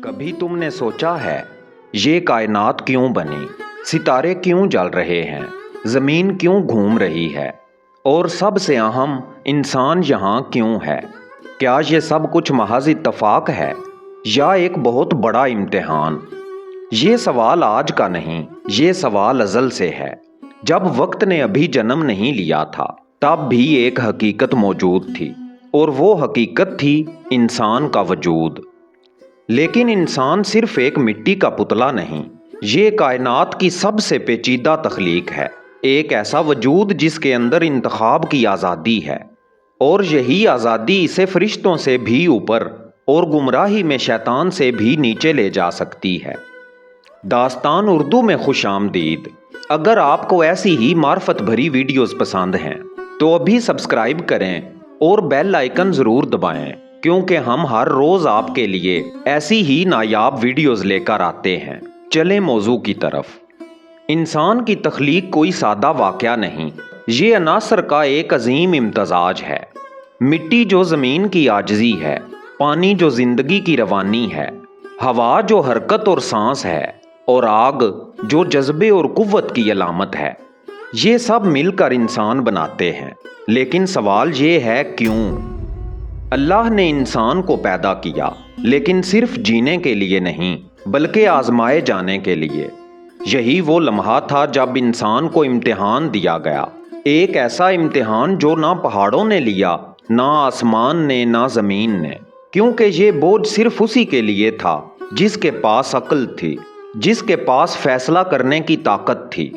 कभी तुमने सोचा है ये कायनात क्यों बनी, सितारे क्यों जल रहे हैं, ज़मीन क्यों घूम रही है और सबसे अहम इंसान यहाँ क्यों है? क्या ये सब कुछ महज इत्तफाक है या एक बहुत बड़ा इम्तिहान? ये सवाल आज का नहीं, ये सवाल अज़ल से है। जब वक्त ने अभी जन्म नहीं लिया था तब भी एक हकीकत मौजूद थी और वो हकीकत थी इंसान का वजूद। लेकिन इंसान सिर्फ एक मिट्टी का पुतला नहीं, ये कायनात की सबसे पेचीदा तख्लीक है। एक ऐसा वजूद जिसके अंदर इंतखाब की आज़ादी है और यही आज़ादी इसे फरिश्तों से भी ऊपर और गुमराही में शैतान से भी नीचे ले जा सकती है। दास्तान उर्दू में खुश आमदीद। अगर आपको ऐसी ही मार्फत भरी वीडियोस पसंद हैं तो अभी सब्सक्राइब करें और बेल आइकन ज़रूर दबाएं, क्योंकि हम हर रोज़ आपके लिए ऐसी ही नायाब वीडियोस लेकर आते हैं। चलें मौजू की तरफ। इंसान की तख्लीक कोई सादा वाक़या नहीं, ये अनासर का एक अजीम इम्तजाज है। मिट्टी जो ज़मीन की आजिज़ी है, पानी जो ज़िंदगी की रवानी है, हवा जो हरकत और सांस है और आग जो जज्बे और कुव्वत की अलामत है। ये सब मिलकर इंसान बनाते हैं। लेकिन सवाल ये है, क्यों? अल्लाह ने इंसान को पैदा किया, लेकिन सिर्फ जीने के लिए नहीं बल्कि आजमाए जाने के लिए। यही वो लम्हा था जब इंसान को इम्तिहान दिया गया, एक ऐसा इम्तिहान जो ना पहाड़ों ने लिया, ना आसमान ने, ना ज़मीन ने, क्योंकि ये बोझ सिर्फ उसी के लिए था जिसके पास अक्ल थी, जिसके पास फैसला करने की ताकत थी।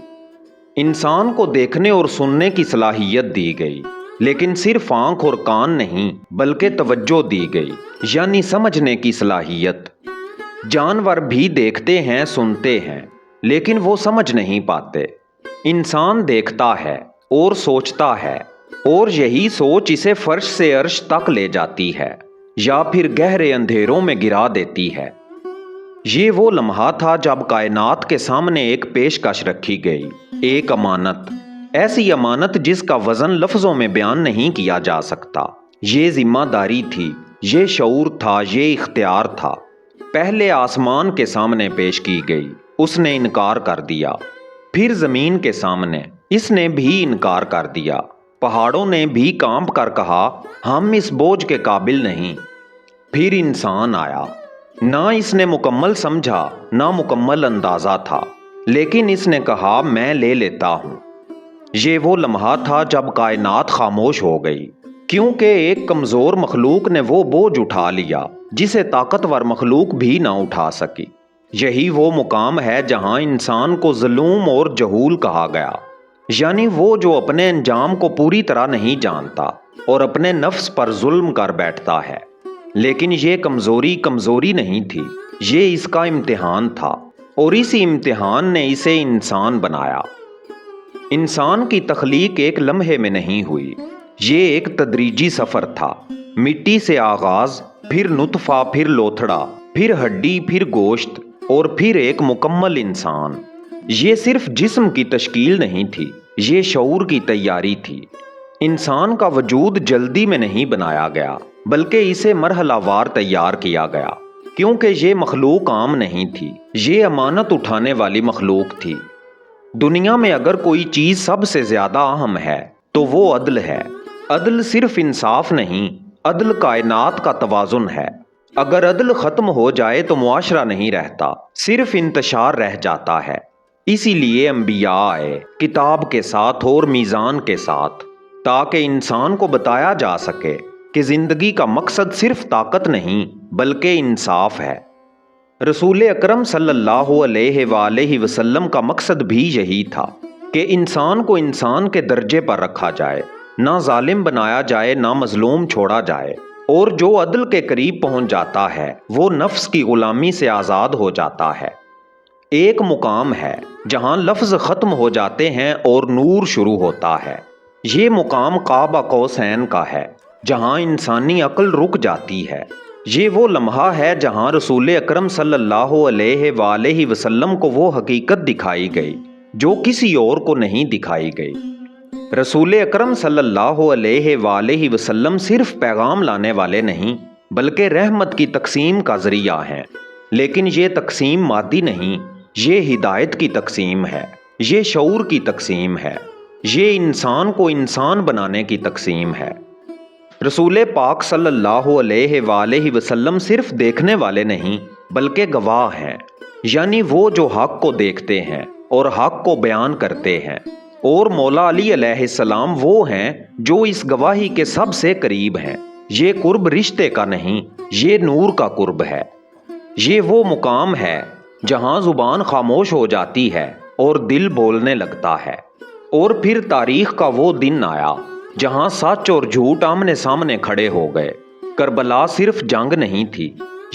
इंसान को देखने और सुनने की सलाहियत दी गई, लेकिन सिर्फ आंख और कान नहीं बल्कि तवज्जो दी गई, यानी समझने की सलाहियत। जानवर भी देखते हैं, सुनते हैं, लेकिन वो समझ नहीं पाते। इंसान देखता है और सोचता है, और यही सोच इसे फर्श से अर्श तक ले जाती है या फिर गहरे अंधेरों में गिरा देती है। ये वो लम्हा था जब कायनात के सामने एक पेशकश रखी गई, एक अमानत, ऐसी अमानत जिसका वजन लफ्ज़ों में बयान नहीं किया जा सकता। ये जिम्मेदारी थी, ये शऊर था, ये इख्तियार था। पहले आसमान के सामने पेश की गई, उसने इनकार कर दिया। फिर ज़मीन के सामने, इसने भी इनकार कर दिया। पहाड़ों ने भी कांप कर कहा, हम इस बोझ के काबिल नहीं। फिर इंसान आया। ना इसने मुकम्मल समझा, ना मुकम्मल अंदाज़ा था, लेकिन इसने कहा, मैं ले लेता हूँ। ये वो लम्हा था जब कायनात खामोश हो गई, क्योंकि एक कमज़ोर मखलूक ने वो बोझ उठा लिया जिसे ताकतवर मखलूक भी ना उठा सकी। यही वो मुकाम है जहाँ इंसान को ज़ुल्म और जहूल कहा गया, यानी वो जो अपने अंजाम को पूरी तरह नहीं जानता और अपने नफ्स पर जुल्म कर बैठता है। लेकिन ये कमज़ोरी नहीं थी, ये इसका इम्तिहान था, और इसी इम्तिहान ने इसे इंसान बनाया। इंसान की तख्लीक एक लम्हे में नहीं हुई, ये एक तदरीजी सफ़र था। मिट्टी से आगाज़, फिर नुतफ़ा, फिर लोथड़ा, फिर हड्डी, फिर गोश्त और फिर एक मुकम्मल इंसान। ये सिर्फ जिस्म की तश्कील नहीं थी, ये शऊर की तैयारी थी। इंसान का वजूद जल्दी में नहीं बनाया गया, बल्कि इसे मरहलावार तैयार किया गया, क्योंकि ये मखलूक आम नहीं थी, ये अमानत उठाने वाली मखलूक थी। दुनिया में अगर कोई चीज़ सबसे ज़्यादा अहम है तो वो अदल है। अदल सिर्फ इंसाफ नहीं, अदल कायनात का तवाज़ुन है। अगर अदल ख़त्म हो जाए तो मुआशरा नहीं रहता, सिर्फ इंतशार रह जाता है। इसीलिए अंबिया आए, किताब के साथ और मीज़ान के साथ, ताकि इंसान को बताया जा सके कि ज़िंदगी का मकसद सिर्फ ताकत नहीं बल्कि इंसाफ है। रसूल अकरम सल्लल्लाहु अलैहि वसल्लम का मकसद भी यही था कि इंसान को इंसान के दर्जे पर रखा जाए, ना जालिम बनाया जाए, ना मजलूम छोड़ा जाए, और जो अदल के करीब पहुंच जाता है वो नफ्स की गुलामी से आज़ाद हो जाता है। एक मुकाम है जहां लफ्ज़ ख़त्म हो जाते हैं और नूर शुरू होता है। ये मुकाम काबा कौसैन का है, जहां इंसानी अक्ल रुक जाती है। ये वो लम्हा है जहां रसूल अकरम सल्लल्लाहु अलैहि वसल्लम को वो हकीकत दिखाई गई जो किसी और को नहीं दिखाई गई। रसूल अकरम सल्लल्लाहु अलैहि वसल्लम सिर्फ पैगाम लाने वाले नहीं बल्कि रहमत की तकसीम का ज़रिया हैं। لیکن یہ تقسیم مادی نہیں، یہ ہدایت کی تقسیم ہے، یہ شعور کی تقسیم ہے، یہ انسان کو انسان بنانے کی تقسیم ہے۔ رسول پاک صلی اللہ علیہ وآلہ وسلم صرف دیکھنے والے نہیں بلکہ گواہ ہیں، یعنی وہ جو حق کو دیکھتے ہیں اور حق کو بیان کرتے ہیں، اور مولا علی علیہ السلام وہ ہیں جو اس گواہی کے سب سے قریب ہیں۔ یہ قرب رشتے کا نہیں، یہ نور کا قرب ہے۔ یہ وہ مقام ہے جہاں زبان خاموش ہو جاتی ہے اور دل بولنے لگتا ہے۔ اور پھر تاریخ کا وہ دن آیا جہاں سچ اور جھوٹ آمنے سامنے کھڑے ہو گئے۔ کربلا صرف جنگ نہیں تھی،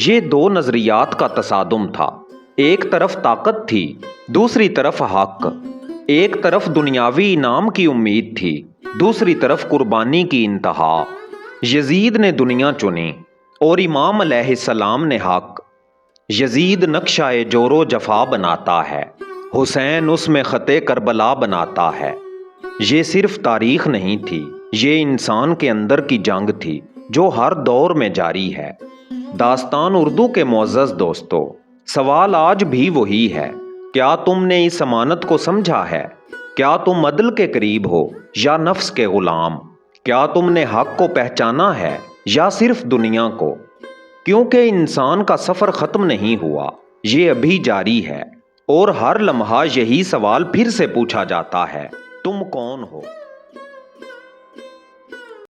یہ دو نظریات کا تصادم تھا۔ ایک طرف طاقت تھی، دوسری طرف حق۔ ایک طرف دنیاوی انعام کی امید تھی، دوسری طرف قربانی کی انتہا۔ یزید نے دنیا چنی اور امام علیہ السلام نے حق۔ یزید نقشہ جور و جفا بناتا ہے، حسین اس میں خط کربلا بناتا ہے۔ یہ صرف تاریخ نہیں تھی، یہ انسان کے اندر کی جنگ تھی جو ہر دور میں جاری ہے۔ داستان اردو کے معزز دوستو، سوال آج بھی وہی ہے، کیا تم نے اس امانت کو سمجھا ہے؟ کیا تم عدل کے قریب ہو یا نفس کے غلام؟ کیا تم نے حق کو پہچانا ہے یا صرف دنیا کو؟ کیونکہ انسان کا سفر ختم نہیں ہوا، یہ ابھی جاری ہے، اور ہر لمحہ یہی سوال پھر سے پوچھا جاتا ہے، تم کون ہو؟